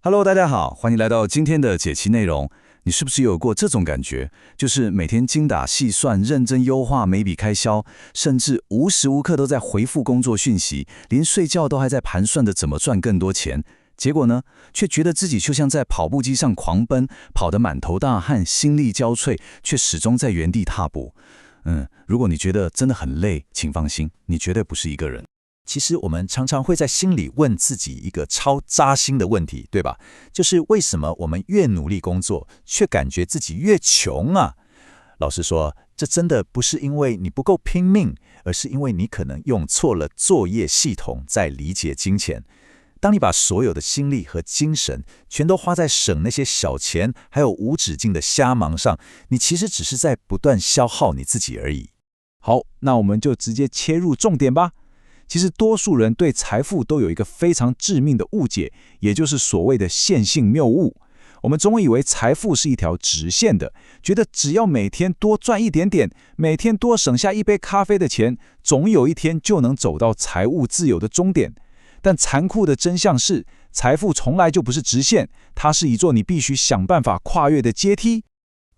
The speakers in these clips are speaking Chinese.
Hello，大家好，欢迎来到今天的解析内容。你是不是有过这种感觉？就是每天精打细算、认真优化每笔开销，甚至无时无刻都在回复工作讯息，连睡觉都还在盘算着怎么赚更多钱。结果呢，却觉得自己就像在跑步机上狂奔，跑得满头大汗、心力交瘁，却始终在原地踏步。如果你觉得真的很累，请放心，你绝对不是一个人。其实我们常常会在心里问自己一个超扎心的问题，对吧？就是为什么我们越努力工作，却感觉自己越穷啊？老实说，这真的不是因为你不够拼命，而是因为你可能用错了作业系统在理解金钱。当你把所有的心力和精神全都花在省那些小钱，还有无止境的瞎忙上，你其实只是在不断消耗你自己而已。好，那我们就直接切入重点吧。其实多数人对财富都有一个非常致命的误解，也就是所谓的线性谬误。我们总以为财富是一条直线的，觉得只要每天多赚一点点，每天多省下一杯咖啡的钱，总有一天就能走到财务自由的终点。但残酷的真相是，财富从来就不是直线，它是一座你必须想办法跨越的阶梯。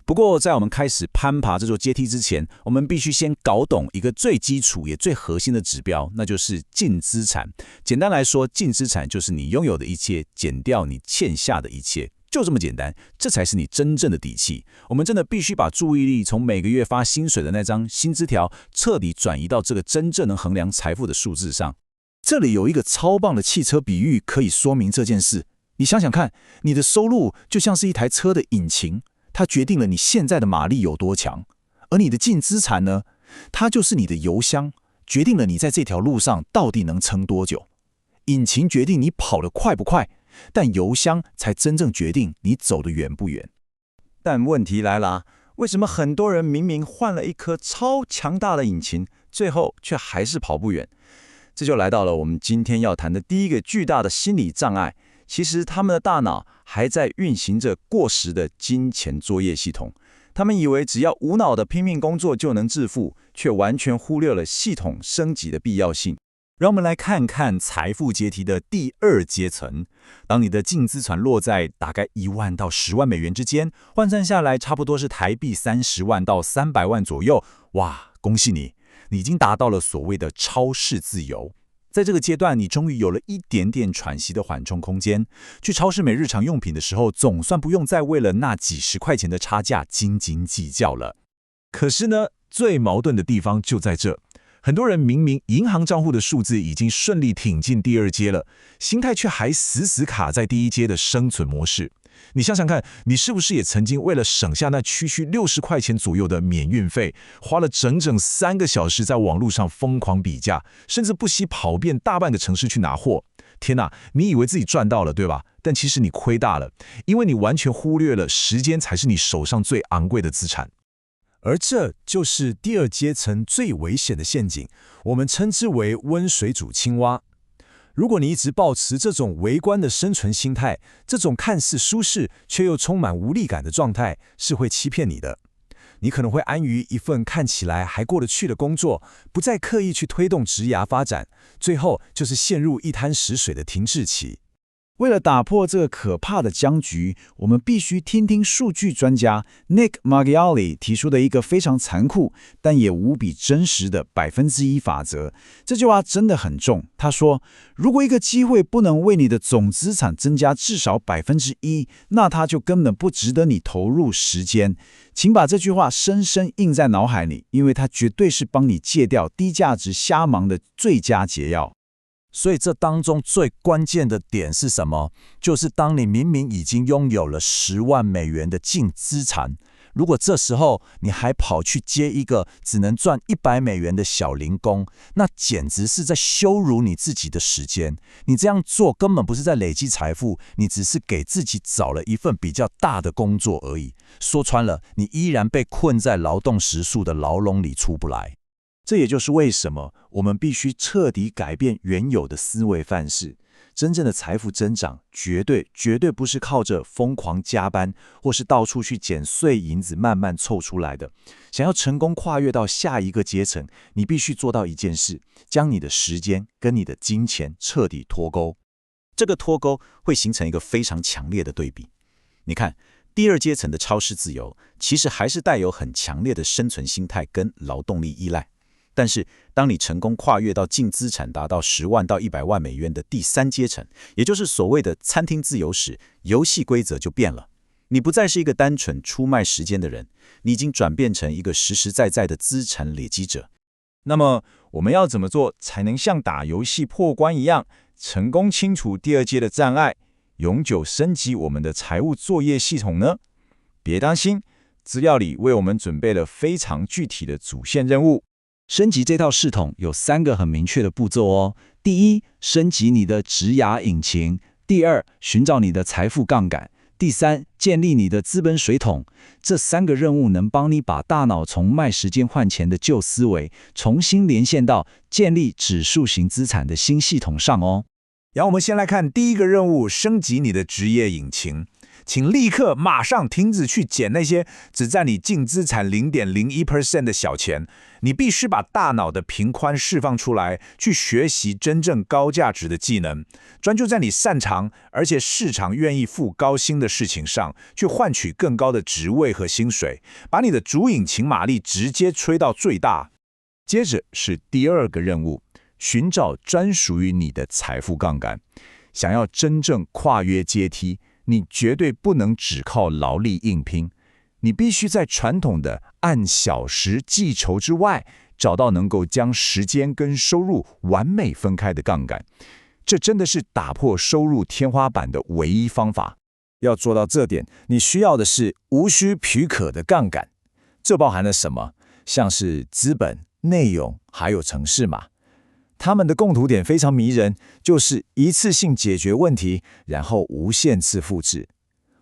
不过，在我们开始攀爬这座阶梯之前，我们必须先搞懂一个最基础也最核心的指标，那就是净资产。简单来说，净资产就是你拥有的一切减掉你欠下的一切，就这么简单，这才是你真正的底气。我们真的必须把注意力从每个月发薪水的那张薪资条，彻底转移到这个真正能衡量财富的数字上。这里有一个超棒的汽车比喻可以说明这件事。你想想看，你的收入就像是一台车的引擎，它决定了你现在的马力有多强，而你的净资产呢，它就是你的油箱，决定了你在这条路上到底能撑多久。引擎决定你跑得快不快，但油箱才真正决定你走得远不远。但问题来了，为什么很多人明明换了一颗超强大的引擎，最后却还是跑不远？这就来到了我们今天要谈的第一个巨大的心理障碍。其实他们的大脑还在运行着过时的金钱作业系统，他们以为只要无脑的拼命工作就能致富，却完全忽略了系统升级的必要性。让我们来看看财富阶梯的第二阶层。当你的净资产落在大概1万到10万美元之间，换算下来差不多是台币30万到300万左右。哇，恭喜你，你已经达到了所谓的超市自由。在这个阶段，你终于有了一点点喘息的缓冲空间。去超市买日常用品的时候，总算不用再为了那几十块钱的差价斤斤计较了。可是呢，最矛盾的地方就在这。很多人明明银行账户的数字已经顺利挺进第二阶了，心态却还死死卡在第一阶的生存模式。你想想看，你是不是也曾经为了省下那区区60块钱左右的免运费，花了整整3个小时在网络上疯狂比价，甚至不惜跑遍大半个城市去拿货？天哪，你以为自己赚到了，对吧？但其实你亏大了，因为你完全忽略了时间才是你手上最昂贵的资产。而这就是第二阶层最危险的陷阱，我们称之为温水煮青蛙。如果你一直抱持这种微观的生存心态，这种看似舒适却又充满无力感的状态是会欺骗你的。你可能会安于一份看起来还过得去的工作，不再刻意去推动职涯发展，最后就是陷入一滩死水的停滞期。为了打破这个可怕的僵局，我们必须听听数据专家 Nick Margiali 提出的一个非常残酷，但也无比真实的1%法则。这句话真的很重。他说，如果一个机会不能为你的总资产增加至少1%，那它就根本不值得你投入时间。请把这句话深深印在脑海里，因为它绝对是帮你戒掉低价值瞎忙的最佳解药。所以这当中最关键的点是什么？就是当你明明已经拥有了10万美元的净资产，如果这时候你还跑去接一个只能赚100美元的小零工，那简直是在羞辱你自己的时间。你这样做根本不是在累积财富，你只是给自己找了一份比较大的工作而已。说穿了，你依然被困在劳动时数的牢笼里出不来。这也就是为什么我们必须彻底改变原有的思维范式。真正的财富增长绝对不是靠着疯狂加班或是到处去捡碎银子慢慢凑出来的。想要成功跨越到下一个阶层，你必须做到一件事，将你的时间跟你的金钱彻底脱钩。这个脱钩会形成一个非常强烈的对比。你看，第二阶层的超市自由，其实还是带有很强烈的生存心态跟劳动力依赖。但是，当你成功跨越到净资产达到10万到100万美元的第三阶层，也就是所谓的餐厅自由时，游戏规则就变了。你不再是一个单纯出卖时间的人，你已经转变成一个实实在在的资产累积者。那么，我们要怎么做才能像打游戏破关一样，成功清除第二阶的障碍，永久升级我们的财务作业系统呢？别担心，资料里为我们准备了非常具体的主线任务。升级这套系统有3个很明确的步骤哦。第一，升级你的职涯引擎；第二，寻找你的财富杠杆；第三，建立你的资本水桶。这3个任务能帮你把大脑从卖时间换钱的旧思维，重新连线到建立指数型资产的新系统上哦。然后我们先来看第一个任务，升级你的职业引擎。请立刻马上停止去捡那些只占你净资产 0.01% 的小钱，你必须把大脑的频宽释放出来，去学习真正高价值的技能，专注在你擅长而且市场愿意付高薪的事情上，去换取更高的职位和薪水，把你的主引擎马力直接吹到最大。接着是第二个任务，寻找专属于你的财富杠杆。想要真正跨越阶梯，你绝对不能只靠劳力硬拼，你必须在传统的按小时计酬之外，找到能够将时间跟收入完美分开的杠杆。这真的是打破收入天花板的唯一方法。要做到这点，你需要的是无需许可的杠杆。这包含了什么？像是资本、内容，还有程式码。他们的共同点非常迷人，就是一次性解决问题，然后无限次复制。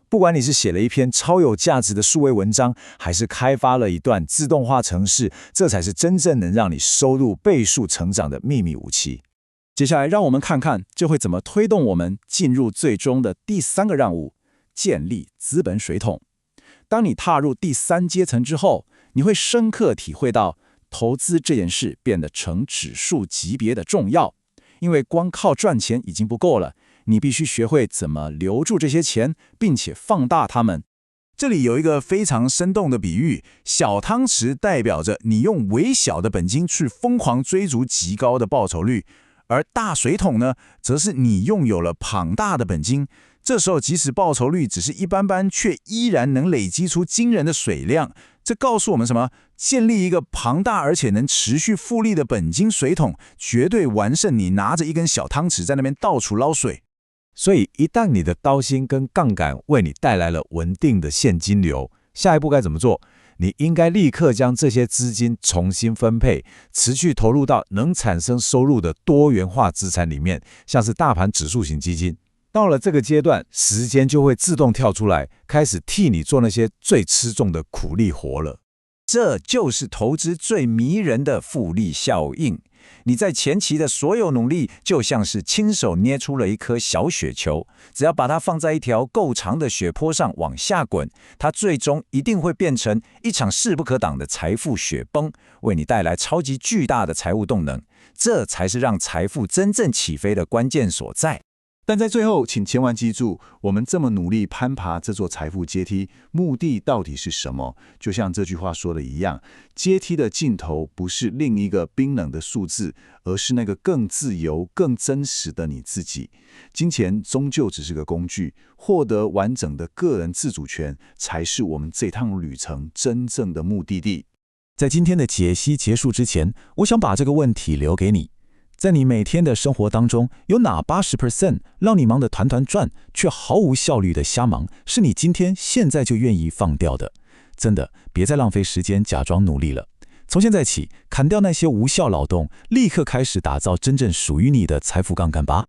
不管你是写了一篇超有价值的数位文章，还是开发了一段自动化程式，这才是真正能让你收入倍数成长的秘密武器。接下来，让我们看看这会怎么推动我们进入最终的第3个任务——建立资本水桶。当你踏入第3阶层之后，你会深刻体会到投资这件事变得成指数级别的重要，因为光靠赚钱已经不够了，你必须学会怎么留住这些钱，并且放大它们。这里有一个非常生动的比喻，小汤匙代表着你用微小的本金去疯狂追逐极高的报酬率，而大水桶呢，则是你拥有了庞大的本金，这时候即使报酬率只是一般般，却依然能累积出惊人的水量。这告诉我们什么？建立一个庞大而且能持续复利的本金水桶，绝对完胜你拿着一根小汤匙在那边到处捞水。所以，一旦你的刀心跟杠杆为你带来了稳定的现金流，下一步该怎么做？你应该立刻将这些资金重新分配，持续投入到能产生收入的多元化资产里面，像是大盘指数型基金。到了这个阶段，时间就会自动跳出来，开始替你做那些最吃重的苦力活了。这就是投资最迷人的复利效应。你在前期的所有努力，就像是亲手捏出了一颗小雪球，只要把它放在一条够长的雪坡上往下滚，它最终一定会变成一场势不可挡的财富雪崩，为你带来超级巨大的财务动能。这才是让财富真正起飞的关键所在。但在最后，请千万记住，我们这么努力攀爬这座财富阶梯，目的到底是什么？就像这句话说的一样，阶梯的尽头不是另一个冰冷的数字，而是那个更自由、更真实的你自己。金钱终究只是个工具，获得完整的个人自主权，才是我们这趟旅程真正的目的地。在今天的解析结束之前，我想把这个问题留给你。在你每天的生活当中，有哪 80% 让你忙得团团转，却毫无效率的瞎忙，是你今天现在就愿意放掉的？真的，别再浪费时间假装努力了。从现在起，砍掉那些无效劳动，立刻开始打造真正属于你的财富杠杆吧。